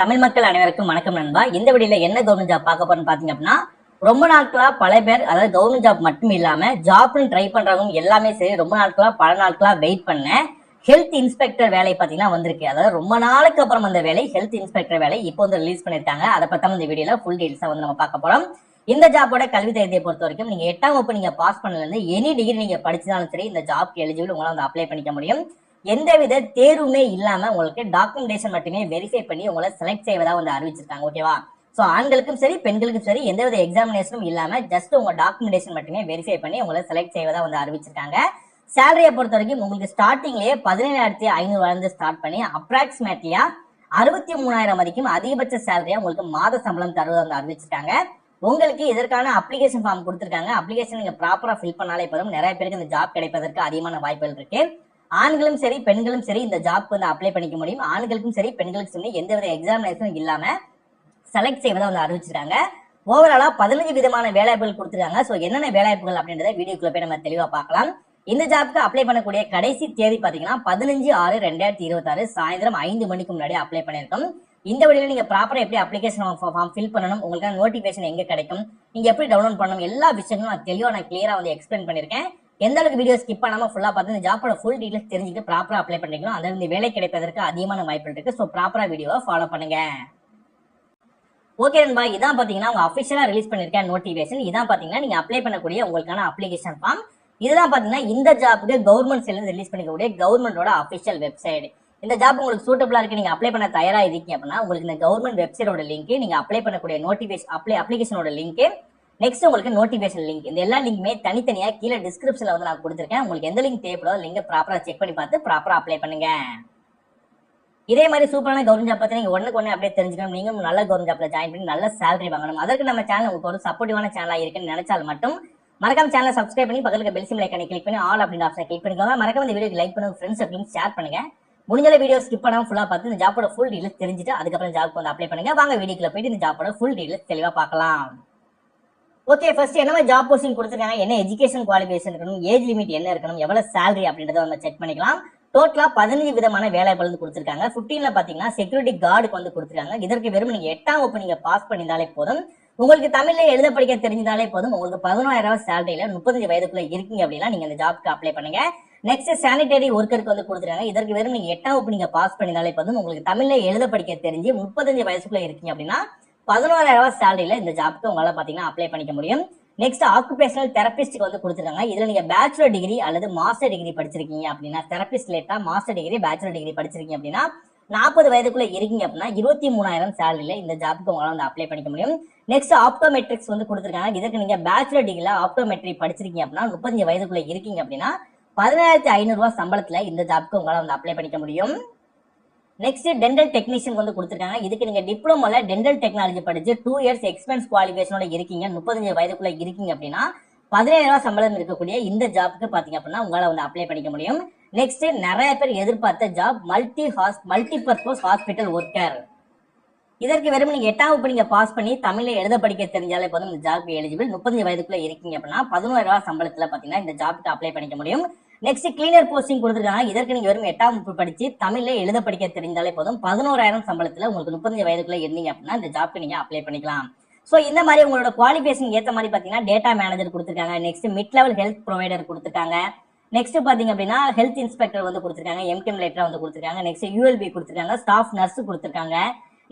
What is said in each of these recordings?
தமிழ் மக்கள் அனைவருக்கும் வணக்கம் நண்பா. இந்த வீடியோல என்ன கவர்மெண்ட் ஜாப் பார்க்க போறோம்னு பாத்தீங்க அப்படின்னா, ரொம்ப நாட்களா பல பேர் அதாவது கவர்மெண்ட் ஜாப் மட்டும் இல்லாம ஜாப்னு ட்ரை பண்றவங்க எல்லாமே சரி ரொம்ப நாட்களா பல நாட்களா வெயிட் பண்ண ஹெல்த் இன்ஸ்பெக்டர் வேலை பாத்தீங்கன்னா வந்திருக்கு. அதாவது ரொம்ப நாளுக்கு அப்புறம் அந்த வேலை ஹெல்த் இன்ஸ்பெக்டர் வேலை இப்போ வந்து ரிலீஸ் பண்ணிருக்காங்க. அதை பத்தி இந்த வீடியோல ஃபுல் டீடைல்ஸா வந்து நம்ம பார்க்க போறோம். இந்த ஜாப்போட கல்வி தகுதியை பொறுத்த வரைக்கும் நீங்க 8ஆம் வகுப்பு நீங்க பாஸ் பண்ணல இருந்து எனி டிகிரி நீங்க படிச்சாலும் சரி இந்த ஜாப்க்கு எலிஜிபிள் உங்களால வந்து அப்ளை பண்ணிக்க முடியும். எந்தவித தேர்வுமே இல்லாம உங்களுக்கு டாக்குமெண்டேஷன் மட்டுமே வெரிஃபை பண்ணி உங்களை செலக்ட் செய்வதா வந்து அறிவிச்சிருக்காங்க. ஓகேவா? சோ ஆண்களுக்கும் சரி பெண்களுக்கும் சரி எந்தவித எக்ஸாமினேஷனும் இல்லாம ஜஸ்ட் உங்க டாக்குமெண்டேஷன் மட்டுமே வெரிஃபை பண்ணி உங்களை செலக்ட் செய்வதா வந்து அறிவிச்சிருக்காங்க. சேலரியை பொறுத்த வரைக்கும் உங்களுக்கு ஸ்டார்டிங்லயே 17,500 வந்து ஸ்டார்ட் பண்ணி அப்ராக்சிமேட்லியா 63,000 வரைக்கும் அதிகபட்ச சேலரியா உங்களுக்கு மாத சம்பளம் தருவதா வந்து அறிவிச்சிருக்காங்க. உங்களுக்கு இதற்கான அப்ளிகேஷன் ஃபார்ம் கொடுத்திருக்காங்க. அப்ளிகேஷன் நீங்க ப்ராப்பரா ஃபில் பண்ணாலே போதும் நிறைய பேருக்கு இந்த ஜாப் கிடைப்பதற்கு அதிகமான வாய்ப்புகள் இருக்கு. ஆண்களும் சரி பெண்களும் சரி இந்த ஜாப் வந்து அப்ளை பண்ணிக்க முடியும். ஆண்களுக்கும் சரி பெண்களுக்கும் சரி எந்தவித எக்ஸாமினேஷனும் இல்லாம செலக்ட் செய்வதா வந்து அறிவிச்சிருக்காங்க. ஓவராலா 15 விதமான வேலைவாய்ப்புகள் கொடுத்திருக்காங்க. சோ என்னென்ன வேலைவாய்ப்புகள் அப்படின்றத வீடியோக்குள்ள போய் நம்ம தெளிவா பார்க்கலாம். இந்த ஜாப்க்கு அப்ளை பண்ணக்கூடிய கடைசி தேதி பாத்தீங்கன்னா 15/6/2026 சாயந்தரம் 5 மணிக்கு முன்னாடி அப்ளை பண்ணிருக்கோம். இந்த வீடியோல நீங்க ப்ராப்பரா எப்படி அப்ளிகேஷன் ஃபார்ம் ஃபில் பண்ணணும், உங்களுக்கான நோட்டிபிகேஷன் எங்க கிடைக்கும், நீங்க எப்படி டவுன்லோட் பண்ணணும், எல்லா விஷயங்களும் நான் தெளிவா கிளியரா வந்து எக்ஸ்பிளைன் பண்ணிருக்கேன். எந்த அளவுக்கு வீடியோ ஸ்கிப் பண்ணாம ஃபுல்லா பார்த்து இந்த ஜாப்போட ஃபுல் டீடைல்ஸ் தெரிஞ்சுட்டு ப்ராப்பரா அப்ளை பண்ணிக்கலாம். அதாவது இந்த வேலை கிடைப்பதற்கு அதிகமான வாய்ப்பு இருக்கு. சோ ப்ராப்பரா வீடியோவை ஃபாலோ பண்ணுங்க. ஓகே நண்பா, இதான் பாத்தீங்கன்னா உங்க அபிஷியலா ரிலீஸ் பண்ணிருக்க நோட்டிபிகேஷன். இதான் பாத்தீங்கன்னா நீங்க அப்ளை பண்ணக்கூடிய உங்களுக்கான அப்ளிகேஷன் ஃபார்ம். இதுதான் பாத்தீங்கன்னா இந்த ஜாப்புக்கு கவர்மெண்ட் சைடுல இருந்து ரிலீஸ் பண்ணிக்கக்கூடிய கவர்மெண்டோட அபிஷியல் வெப்சைட். இந்த ஜாப் உங்களுக்கு சூட்டபிளா இருக்கு, நீங்க அப்ளை பண்ண தயாரா இருக்கீங்க அப்படின்னா உங்களுக்கு இந்த கவர்மெண்ட் வெப்சைட்டோட லிங்க், நீங்க அப்ளை பண்ணக்கூடிய நோட்டிபிகேஷன் அப்ளிகேஷனோட லிங்க், நெக்ஸ்ட் உங்களுக்கு நோட்டிபிகேஷன் லிங்க், இந்த எல்லா லிங்க்குமே தனித்தனியா கீழே டிஸ்கிரிப்ஷன்ல வந்து நான் கொடுத்திருக்கேன். உங்களுக்கு எந்த லிங்க் தேவைப்படுதோ லிங்கை ப்ராப்பரா செக் பண்ணி பார்த்து ப்ராப்பரா அப்ளை பண்ணுங்க. இதே மாதிரி சூப்பரான கவர்மெண்ட் ஜாப் பத்தி நீங்க ஒண்ணுக்கு அப்படியே தெரிஞ்சுக்கணும், நீங்க நல்ல கவர்மெண்ட் ஜாப்ல ஜாயின் பண்ணி நல்ல சேலரி வாங்கணும். அதற்கு நம்ம சேனல் உங்களுக்கு ஒரு சப்போர்ட்டிவான சேனலா இருக்குன்னு நினைச்சால் மட்டும் மறக்காம சேனலை சப்ஸ்கிரைப் பண்ணி பக்கத்துல பெல் சிம்பிள் ஐகானை கிளிக் பண்ணி ஆல் அப்படின்ற ஆப்ஷனை கிளிக் பண்ணிக்கோங்க. மறக்காம இந்த வீடியோக்கு லைக் பண்ணுங்க, ஃப்ரெண்ட்ஸ் அப்படின்னு ஷேர் பண்ணுங்க. முடிஞ்ச வீடியோ ஸ்கிப் பண்ணாம ஃபுல்லா பார்த்து இந்த ஜாப்போட ஃபுல் டீடைல்ஸ் தெரிஞ்சுட்டு அதுக்கப்புறம் ஜாப்க்கு வந்து அப்ளை பண்ணுங்க. வாங்க வீடியோக்குள்ள போயிட்டு இந்த ஜாப்போட ஃபுல் டீடைல்ஸ் தெளிவா பார்க்கலாம். ஓகே, ஃபர்ஸ்ட் என்ன ஜாப் போஸ்டிங் கொடுத்திருக்காங்க, என்ன எஜுகேஷன் குவாலிஃபிகேஷன் இருக்கணும், ஏஜ் லிமிட் என்ன இருக்கணும், எவ்வளவு சேலரி அப்படின்றத நம்ம செக் பண்ணிக்கலாம். டோட்டலா 15 விதமான வேலைகள் வந்து கொடுத்திருக்காங்க. 15ல பாத்தீங்கன்னா செக்யூரிட்டி கார்டுக்கு வந்து கொடுத்திருக்காங்க. இதற்கு வெறும் நீங்க 8ஆம் வகுப்பு நீங்க பாஸ் பண்ணியிருந்தாலே போதும், உங்களுக்கு தமிழ்ல எழுத படிக்க தெரிஞ்சாலே போதும், உங்களுக்கு 11,000 சேலரியில 35 வயதுக்குள்ள இருக்கீங்க அப்படின்னா நீங்க இந்த ஜாப்க்கு அப்ளை பண்ணுங்க. நெக்ஸ்ட் சானிடரி ஒர்க்கருக்கு வந்து கொடுத்திருக்காங்க. இதற்கு வெறும் நீங்க 8ஆம் வகுப்பு நீங்க பாஸ் பண்ணியிருந்தாலே போதும், உங்களுக்கு தமிழ்ல எழுத படிக்க தெரிஞ்சு 35 வயசுக்குள்ள இருக்கீங்க அப்படின்னா 11,000 சேலரியில இந்த ஜாப்க்கு உங்களால பாத்தீங்கன்னா அப்ளை பண்ணிக்க முடியும். நெக்ஸ்ட் ஆக்குபேஷனல் தெரபிஸ்ட்க்கு வந்து கொடுத்திருக்காங்க. இதுல நீங்க பேச்சுலர் டிகிரி அல்லது மாஸ்டர் டிகிரி படிச்சிருக்கீங்க அப்படின்னா, தெரபிஸ்ட் லேட்டா மாஸ்டர் டிகிரி பேச்சுலர் டிகிரி படிச்சிருக்கீங்க அப்படின்னா 40 வயதுக்குள்ள இருக்கீங்க அப்படின்னா 23,000 சேலரியில இந்த ஜாப்க்கு உங்களால வந்து அப்ளை பண்ணிக்க முடியும். நெக்ஸ்ட் ஆப்டோமெட்ரிக்ஸ் வந்து கொடுத்திருக்காங்க. இதற்கு நீங்க பேச்சுலர் டிகிரில ஆப்டோமெட்ரி படிச்சிருக்கீங்க அப்படின்னா 35 வயதுக்குள்ள இருக்கீங்க அப்படின்னா 17,500 சம்பளத்துல இந்த ஜாப்க்கு உங்களால வந்து அப்ளை பண்ணிக்க முடியும். நெக்ஸ்ட் டென்டல் டெக்னீஷியன் வந்து கொடுத்திருக்காங்க. இதுக்கு நீங்க டிப்ளமோல டென்டல் டெக்னாலஜி படிச்சு 2 இயர்ஸ் எக்ஸ்பீரியன்ஸ் குவாலிஃபிகேஷனோட இருக்கீங்க, 35 வயதுக்குள்ள இருக்கீங்க அப்படின்னா 17,000 சம்பளம் இருக்கக்கூடிய இந்த ஜாப்க்கு பாத்தீங்க அப்படின்னா உங்களால வந்து அப்ளை பண்ணிக்க முடியும். நெக்ஸ்ட் நிறைய பேர் எதிர்பார்த்த job multi purpose hospital worker. இதற்கு வெறும் நீங்க 8ஆம் வகுப்பு நீங்க பாஸ் பண்ணி தமிழ்ல எழுத படிக்க தெரிஞ்சாலே போதும் இந்த ஜாப்க்கு எலிஜிபிள். 35 வயதுக்குள்ள இருக்கீங்க அப்படின்னா 11,000 சம்பளத்துல பாத்தீங்கன்னா இந்த ஜாப்க்கு அப்ளை பண்ணிக்க முடியும். நெக்ஸ்ட் கிளீனர் போஸ்டிங் கொடுத்திருக்காங்க. இதற்கு நீங்க வெறும் 8ஆம் வகுப்பு படிச்சு தமிழ்ல எழுத படிக்க தெரிந்தாலே போதும், 11,000 சம்பளத்துல உங்களுக்கு 35 வயதுக்குள்ள இருந்தீங்க அப்படின்னா இந்த ஜாப்க்கு நீங்க அப்ளை பண்ணிக்கலாம். சோ இந்த மாதிரி உங்களோட குவாலிஃபிகேஷன் ஏத்த மாதிரி பாத்தீங்கன்னா டேட்டா மேனேஜர் கொடுத்திருக்காங்க. Next mid level health provider கொடுத்திருக்காங்க. நெக்ஸ்ட் பாத்தீங்க அப்படின்னா ஹெல்த் இன்ஸ்பெக்டர் வந்து கொடுத்திருக்காங்க, எம்கெம் லேட்டர் வந்து கொடுத்திருக்காங்க. நெக்ஸ்ட் யூஎல்பி கொடுத்திருக்காங்க, ஸ்டாஃப் நர்ஸ் கொடுத்திருக்காங்க.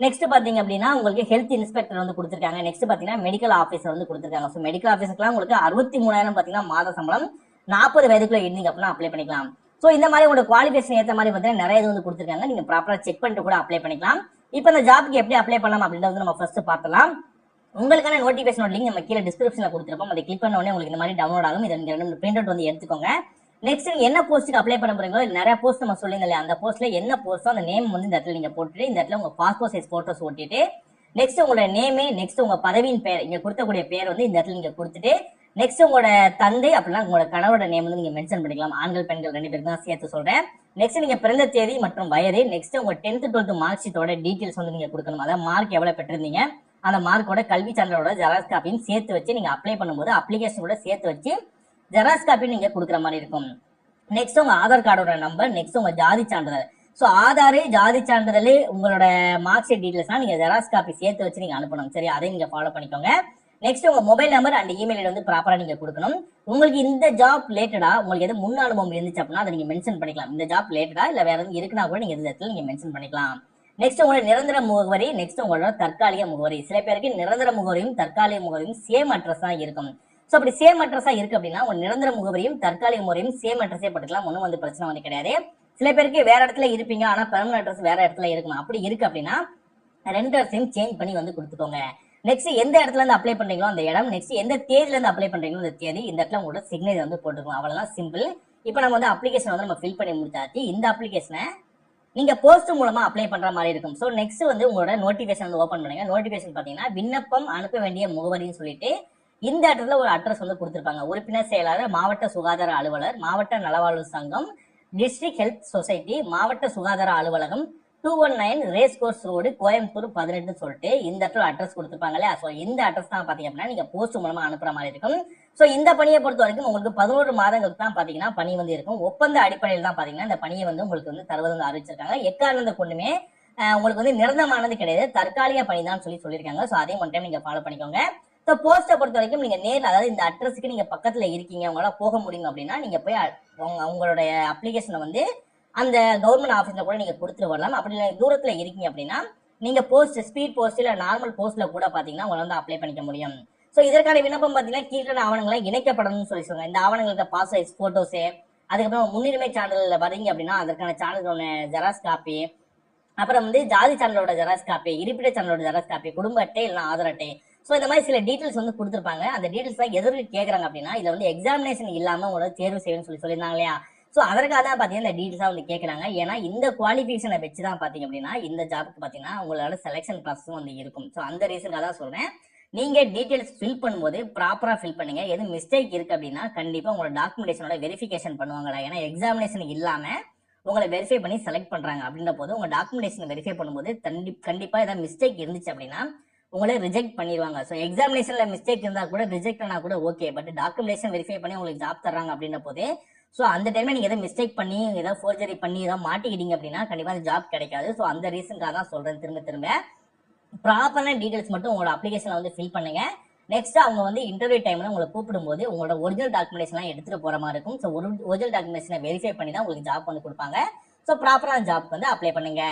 நெக்ஸ்ட் பாத்தீங்க அப்படின்னா உங்களுக்கு ஹெல்த் இன்ஸ்பெக்டர் வந்து கொடுத்திருக்காங்க. நெக்ஸ்ட் பாத்தீங்கன்னா மெடிக்கல் ஆபீசர் வந்து கொடுத்திருக்காங்க. சோ மெடிக்கல் ஆபீசர்க்குலாம் உங்களுக்கு 63,000 பாத்தீங்கன்னா மாத சம்பளம், 40 வயதுக்குள்ள இருந்தீங்க அப்படின்னா அப்ளை பண்ணிக்கலாம். சோ இந்த மாதிரி உங்களோட குவாலிஃபிகேஷன் ஏத்த மாதிரி பாத்தீங்கன்னா நிறைய இது வந்து கொடுத்திருக்காங்க. நீங்க ப்ராப்பரா செக் பண்ணிட்டு கூட அப்ளை பண்ணிக்கலாம். இப்போ இந்த ஜாப்க்கு எப்படி அப்ளை பண்ணலாம் அப்படின்றத நம்ம ஃபர்ஸ்ட் பார்த்தலாம். உங்களுக்கான நோட்டிபிகேஷன் லிங்க் நம்ம கீழே டிஸ்கிரிப்ஷன்ல கொடுத்திருப்போம். அதை கிளிக் பண்ண உடனே உங்களுக்கு இந்த மாதிரி டவுன்லோட் ஆகும். இதை நீங்க பிரிண்ட் அவுட் வந்து எடுத்துக்கோங்க. நெக்ஸ்ட் நீங்க என்ன போஸ்ட்டுக்கு அப்ளை பண்ண போறீங்களோ நிறைய போஸ்ட் நம்ம சொல்லுங்க இல்லையா, அந்த போஸ்ட்ல என்ன போஸ்டோ அந்த நேம் வந்து இந்த இடத்துல நீங்க போட்டுட்டு இந்த இடத்துல உங்க பாஸ்போர்ட் சைஸ் போட்டோஸ் ஓட்டிட்டு நெக்ஸ்ட் உங்களோட நேமே, நெக்ஸ்ட் உங்க பதவியின் பெயர், இங்க கொடுத்தக்கூடிய பேர் வந்து இந்த இடத்துல நீங்க கொடுத்துட்டு நெக்ஸ்ட் உங்களோட தந்தை அப்படின்னா உங்களோட கணவரோட நேம் வந்து நீங்க மென்ஷன் பண்ணிக்கலாம். ஆண்கள் பெண்கள் 2 பேருக்கு தான் சேர்த்து சொல்றேன். நெக்ஸ்ட் நீங்க பிறந்த தேதி மற்றும் வயது, நெக்ஸ்ட் உங்க 10th 12th மார்க் ஷீட்டோட டீடைல்ஸ் வந்து நீங்க கொடுக்கணும். அதாவது மார்க் எவ்வளவு பெற்றிருந்தீங்க, அந்த மார்க்கோட கல்வி சான்றோட ஜெராக்ஸ் காப்பியும் சேர்த்து வச்சு நீங்க அப்ளை பண்ணும்போது அப்ளிகேஷனோட சேர்த்து வச்சு ஜெராக்ஸ் காப்பி நீங்க கொடுக்குற மாதிரி இருக்கும். நெக்ஸ்ட் உங்க ஆதார் கார்டோட நம்பர், நெக்ஸ்ட் உங்க ஜாதி சான்றிதழ். ஸோ ஆதார், ஜாதி சான்றிதழ், உங்களோட மார்க் ஷீட் டீடைல்ஸ்லாம் நீங்க ஜெராக்ஸ் காப்பி சேர்த்து வச்சு நீங்க அனுப்பணும். சரி, அதை நீங்க ஃபாலோ பண்ணிக்கோங்க. நெக்ஸ்ட் உங்க மொபைல் நம்பர் அண்ட் இமெயில் வந்து ப்ராப்பரா நீங்க கொடுக்கணும். உங்களுக்கு இந்த ஜாப் ரிலேட்டடா உங்களுக்கு எது முன் அனுபவம் இருந்துச்சு அப்படின்னா அதை நீங்க மென்ஷன் பண்ணிக்கலாம். இந்த ஜாப் ரிலேட்டடா இல்ல வேற எதுவும் இருக்குன்னா கூட நீங்க இந்த இடத்துல நீங்க மென்ஷன் பண்ணிக்கலாம். நெக்ஸ்ட் உங்களோட நிரந்தர முகவரி, நெக்ஸ்ட் உங்களோட தற்காலிக முகவரி. சில பேருக்கு நிரந்தர முகவரியும் தற்காலிக முகவரியும் சேம் அட்ரஸ் தான் இருக்கும். ஸோ அப்படி சேம் அட்ரஸா இருக்கு அப்படின்னா உங்க நிரந்தர முகவரியும் தற்காலிக முகவரியும் சேம் அட்ரஸே போட்டுக்கலாம். ஒன்றும் வந்து பிரச்சனை வந்து கிடையாது. சில பேருக்கு வேற இடத்துல இருப்பீங்க, ஆனா பெர்மனன்ட் அட்ரஸ் வேற இடத்துல இருக்கும். அப்படி இருக்கு அப்படின்னா 2 இடத்தையும் சேஞ்ச் பண்ணி வந்து கொடுத்துக்கோங்க. நெக்ஸ்ட் எந்த இடத்துல இருந்து அப்ளை பண்றீங்களோ அந்த இடம், நெக்ஸ்ட் எந்த தேதியில இருந்து அப்ளை பண்றீங்களோ அந்த தேதி, இந்த இடத்துல உங்களோட சிக்னேச்சர் வந்து போட்டுக்கணும். அவ்வளவுதான், சிம்பிள். இப்போ நம்ம வந்து அப்ளிகேஷன் வந்து நம்ம ஃபில் பண்ணி முடிச்சாச்சு. இந்த அப்ளிகேஷனை நீங்க போஸ்ட் மூலமா அப்ளை பண்ற மாதிரி இருக்கும். ஸோ நெக்ஸ்ட் வந்து உங்களோட நோட்டிபிகேஷன் வந்து ஓப்பன் பண்ணுங்க. நோட்டிபிகேஷன் பாத்தீங்கன்னா விண்ணப்பம் அனுப்ப வேண்டிய முகவரின்னு சொல்லிட்டு இந்த இடத்துல ஒரு அட்ரஸ் வந்து கொடுத்திருப்பாங்க. உறுப்பினர் செயலாளர், மாவட்ட சுகாதார அலுவலர், மாவட்ட நலவாழ்வு சங்கம், டிஸ்ட்ரிக்ட் ஹெல்த் சொசைட்டி, மாவட்ட சுகாதார அலுவலகம், 219 ரேஸ் கோர்ஸ் ரோடு, கோயம்புத்தூர் 18 சொல்லிட்டு இந்த இடத்துல அட்ரஸ் கொடுத்துருப்பாங்க இல்லையா. ஸோ இந்த அட்ரஸ் தான் பாத்தீங்க அப்படின்னா நீங்க போஸ்ட் மூலமா அனுப்புற மாதிரி இருக்கும். ஸோ இந்த பணியை பொறுத்த வரைக்கும் உங்களுக்கு 11 மாதங்களுக்கு தான் பாத்தீங்கன்னா பணி வந்து இருக்கும். ஒப்பந்த அடிப்படையில் தான் பாத்தீங்கன்னா இந்த பணியை வந்து உங்களுக்கு வந்து தருவது வந்து அறிவிச்சிருக்காங்க. எக்காரணத்தை கொண்டுமே உங்களுக்கு வந்து நிரந்தரமானது கிடையாது, தற்காலிக பணி தான் சொல்லியிருக்காங்க. ஸோ அதையும் ஒன் டைம் நீங்க ஃபாலோ பண்ணிக்கோங்க. ஸோ போஸ்ட்டை பொறுத்த வரைக்கும் நீங்க நேரில், அதாவது இந்த அட்ரஸுக்கு நீங்க பக்கத்துல இருக்கீங்க, உங்களால போக முடியும் அப்படின்னா நீங்க போய் உங்களுடைய அப்ளிகேஷனை வந்து அந்த கவர்மெண்ட் ஆஃபீஸ்ல கூட நீங்க கொடுத்துட்டு வரலாம். அப்படி தூரத்துல இருக்கீங்க அப்படின்னா நீங்க போஸ்ட், ஸ்பீட் போஸ்ட் இல்ல நார்மல் போஸ்ட்ல கூட பாத்தீங்கன்னா உங்களை வந்து அப்ளை பண்ணிக்க முடியும். ஸோ இதற்கான விண்ணப்பம் பாத்தீங்கன்னா கீழே ஆவணங்களை இணைக்கப்படணும்னு சொல்லுவாங்க. இந்த ஆவணங்களுக்கு பாஸ் சைஸ் போட்டோஸ், அதுக்கப்புறம் முன்னுரிமை சான்றிதழ்ல வரீங்க அப்படின்னா அதற்கான சான்றிதழோட ஜெராக்ஸ் காப்பி, அப்புறம் வந்து ஜாதி சான்றிதழோட ஜெராக்ஸ் காப்பி, இருப்பிட சான்றிதழோட ஜெராக்ஸ் காப்பி, குடும்ப அட்டை இல்ல ஆதார் அட்டை. ஸோ இந்த மாதிரி சில டீட்டெயில்ஸ் வந்து கொடுத்துருப்பாங்க. அந்த டீட்டெயில்ஸ் தான் எதற்கு கேட்கறாங்க அப்படின்னா இதுல வந்து எக்ஸாமினேஷன் இல்லாம உங்களோட தேர்வு செய்யணும்னு சொல்லியிருந்தாங்க இல்லையா. ஸோ அதற்காக தான் பாத்தீங்கன்னா இந்த டீட்டெயில்ஸா வந்து கேட்கறாங்க. ஏன்னா இந்த குவாலிஃபிகேஷனை வச்சு தான் பாத்தீங்க அப்படின்னா இந்த ஜாபுக்கு பாத்தீங்கன்னா உங்களோட செலக்ஷன் ப்ராசஸும் வந்து இருக்கும். ஸோ அந்த ரீசனுக்காக தான் சொல்றேன், நீங்க டீட்டெயில்ஸ் ஃபில் பண்ணும்போது ப்ராப்பரா ஃபில் பண்ணுங்க. எது மிஸ்டேக் இருக்கு அப்படின்னா கண்டிப்பா உங்களோட டாக்குமெண்டேஷனோட வெரிஃபிகேஷன் பண்ணுவாங்கடா. ஏன்னா எக்ஸாமினேஷன் இல்லாம உங்களை வெரிஃபை பண்ணி செலக்ட் பண்றாங்க அப்படின்ற போது உங்க டாக்குமெண்டேஷன் வெரிஃபை பண்ணும்போது கண்டிப்பா ஏதாவது மிஸ்டேக் இருந்துச்சு அப்படின்னா உங்களை ரிஜெக்ட் பண்ணிடுவாங்க. ஸோ எக்ஸாமினேஷன்ல மிஸ்டேக் இருந்தா கூட ரிஜெக்ட் ஆனா கூட ஓகே, பட் டாக்குமெண்டேஷன் வெரிஃபை பண்ணி உங்களுக்கு ஜாப் தர்றாங்க அப்படின்ற போது ஸோ அந்த டைம்ல நீங்க ஏதாவது மிஸ்டேக் பண்ணி ஏதாவது ஃபோர்ஜரி பண்ணி ஏதாவது மாட்டிக்கிட்டீங்க அப்படின்னா கண்டிப்பா அந்த ஜாப் கிடைக்காது. ஸோ அந்த ரீசனுக்காக தான் சொல்றேன் திரும்ப ப்ராப்பரான டீடைல்ஸ் மட்டும் உங்களோட அப்ளிகேஷன்ல வந்து ஃபில் பண்ணுங்க. நெக்ஸ்ட் அவங்க வந்து இன்டர்வியூ டைம்ல உங்களை கூப்பிடும்போது உங்களோட ஒரிஜினல் டாக்குமெண்டேஷன் எடுத்துட்டு போற மாதிரி இருக்கும். ஸோ ஒரிஜினல் டாக்குமெண்டேஷனை வெரிஃபை பண்ணி தான் உங்களுக்கு ஜாப் வந்து கொடுப்பாங்க. ஸோ ப்ராப்பரான ஜாப் வந்து அப்ளை பண்ணுங்க.